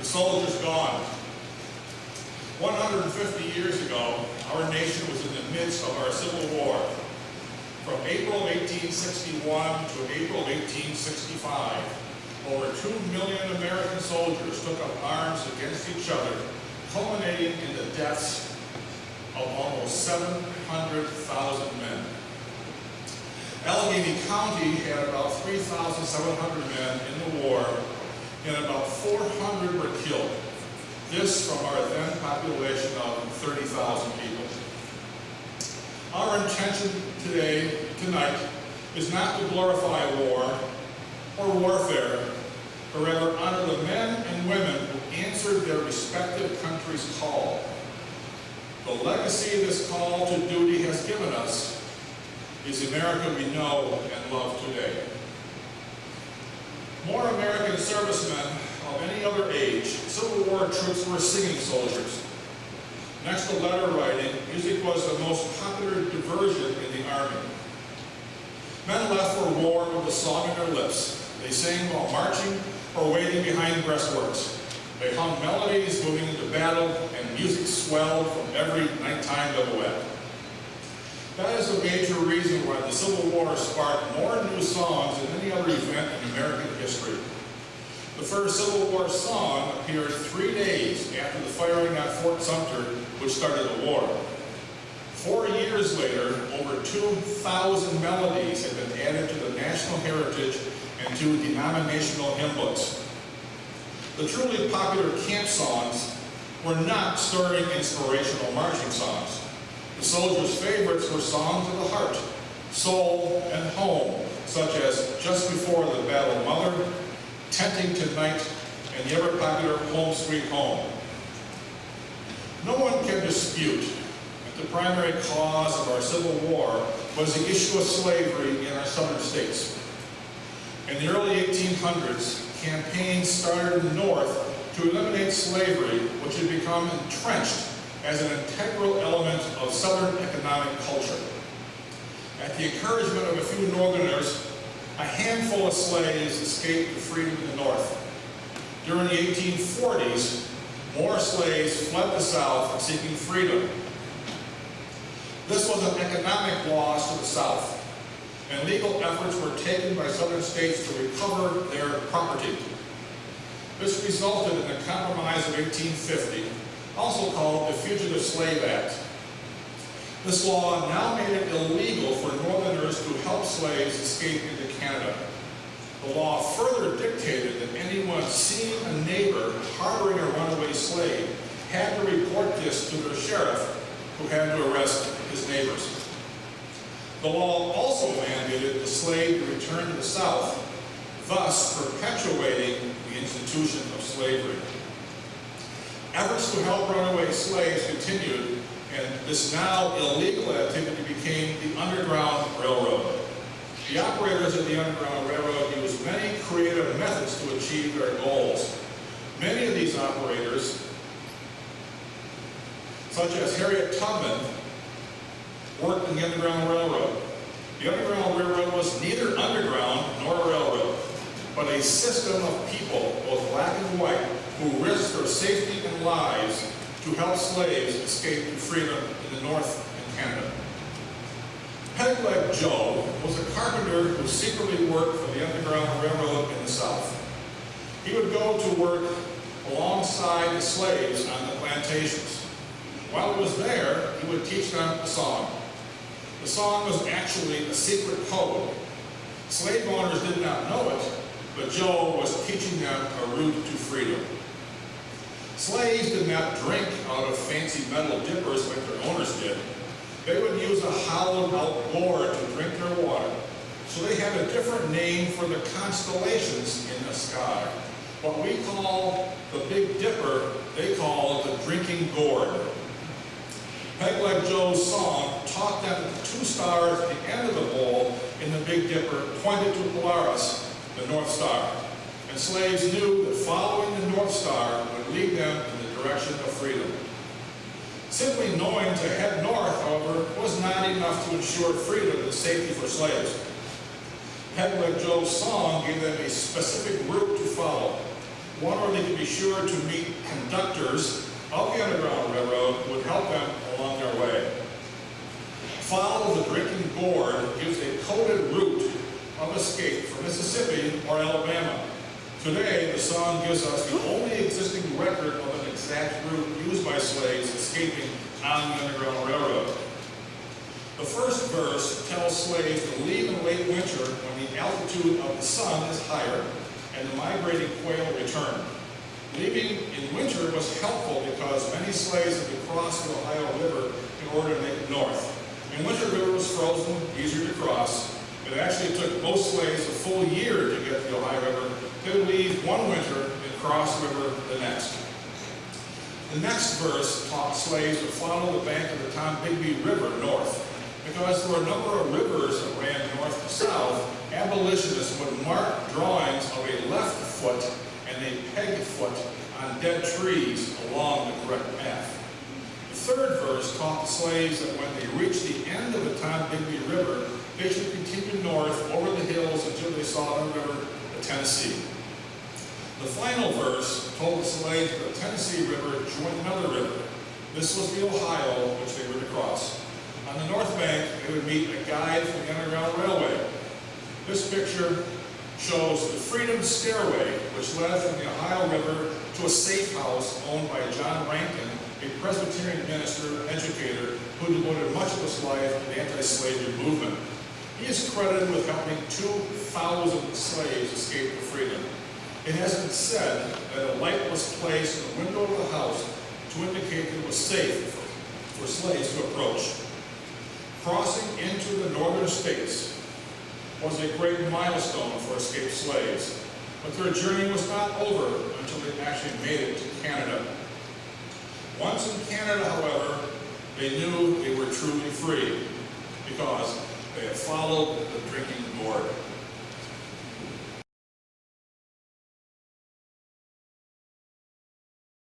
soldiers gone. 150 years ago, our nation was in the midst of our Civil War. From April 1861 to April 1865, over 2 million American soldiers took up arms against each other, culminating in the deaths of almost 700,000 men. Allegany County had about 3,700 men in the war, and about 400 were killed. This from our then population of 30,000 people. Our intention tonight, is not to glorify war or warfare, but rather honor the men and women who answered their respective country's call. The legacy this call to duty has given us is the America we know and love today. More American servicemen of any other age, Civil War troops were singing soldiers. Next to letter writing, music was the most popular diversion in the Army. Men left for war with a song in their lips. They sang while marching or waiting behind breastworks. They hummed melodies moving into battle, and music swelled from every nighttime bivouac. That is a major reason why the Civil War sparked more new songs than any other event in American history. The first Civil War song appeared 3 days after the firing at Fort Sumter, which started the war. 4 years later, over 2,000 melodies had been added to the national heritage and to denominational hymn books. The truly popular camp songs were not stirring inspirational marching songs. The soldiers' favorites were songs of the heart, soul, and home, such as Just Before the Battle Mother, Tenting Tonight, and the ever-popular Home Sweet Home. No one can dispute that the primary cause of our Civil War was the issue of slavery in our southern states. In the early 1800s, campaigns started in the North to eliminate slavery, which had become entrenched as an integral element of Southern economic culture. At the encouragement of a few Northerners, a handful of slaves escaped to freedom in the North. During the 1840s, more slaves fled the South seeking freedom. This was an economic loss to the South, and legal efforts were taken by Southern states to recover their property. This resulted in the Compromise of 1850, also called the Fugitive Slave Act. This law now made it illegal for Northerners to help slaves escape into Canada. The law further dictated that anyone seeing a neighbor harboring a runaway slave had to report this to their sheriff, who had to arrest his neighbors. The law also mandated the slave to return to the South, thus perpetuating the institution of slavery. Efforts to help runaway slaves continued, and this now illegal activity became the Underground Railroad. The operators of the Underground Railroad used many creative methods to achieve their goals. Many of these operators, such as Harriet Tubman, worked in the Underground Railroad. The Underground Railroad was neither underground nor a railroad, but a system of people, both black and white, who risked their safety and lives to help slaves escape to freedom in the North and Canada. Pegleg Joe was a carpenter who secretly worked for the Underground Railroad in the South. He would go to work alongside the slaves on the plantations. While he was there, he would teach them a song. The song was actually a secret code. Slave owners did not know it, but Joe was teaching them a route to freedom. Slaves did not drink out of fancy metal dippers like their owners did. They would use a hollowed-out gourd to drink their water. So they had a different name for the constellations in the sky. What we call the Big Dipper, they call the drinking gourd. Pegleg Joe's song taught them that the two stars at the end of the bowl in the Big Dipper pointed to Polaris, the North Star. And slaves knew that following the North Star would lead them in the direction of freedom. Simply knowing to head north, however, was not enough to ensure freedom and safety for slaves. Pegleg Joe's song gave them a specific route to follow. one where they could be sure to meet conductors of the Underground Railroad who would help them along their way. Follow the Drinking Gourd gives a coded route of escape from Mississippi or Alabama. Today, the song gives us the only existing record of an exact route used by slaves escaping on the Underground Railroad. The first verse tells slaves to leave in late winter when the altitude of the sun is higher and the migrating quail return. Leaving in winter was helpful because many slaves had to cross the Ohio River in order to make it north. In winter, the river was frozen, easier to cross. It actually took most slaves a full year to get to the Ohio River. They would leave one winter and cross the river the next. The next verse taught slaves to follow the bank of the Tombigbee River north. Because there were a number of rivers that ran north to south, abolitionists would mark drawings of a left foot and a peg foot on dead trees along the correct path. The third verse taught the slaves that when they reached the end of the Tombigbee River, they should continue north over the hills until they saw the river, the Tennessee. The final verse told the slaves that the Tennessee River joined another river. This was the Ohio, which they were to cross. On the north bank, they would meet a guide from the Underground Railway. This picture shows the Freedom Stairway, which led from the Ohio River to a safe house owned by John Rankin, a Presbyterian minister and educator who devoted much of his life to the anti-slavery movement. He is credited with helping 2,000 slaves escape to freedom. It has been said that a light was placed in the window of the house to indicate that it was safe for slaves to approach. Crossing into the northern states was a great milestone for escaped slaves, but their journey was not over until they actually made it to Canada. Once in Canada, however, they knew they were truly free because they had followed the Drinking Gourd.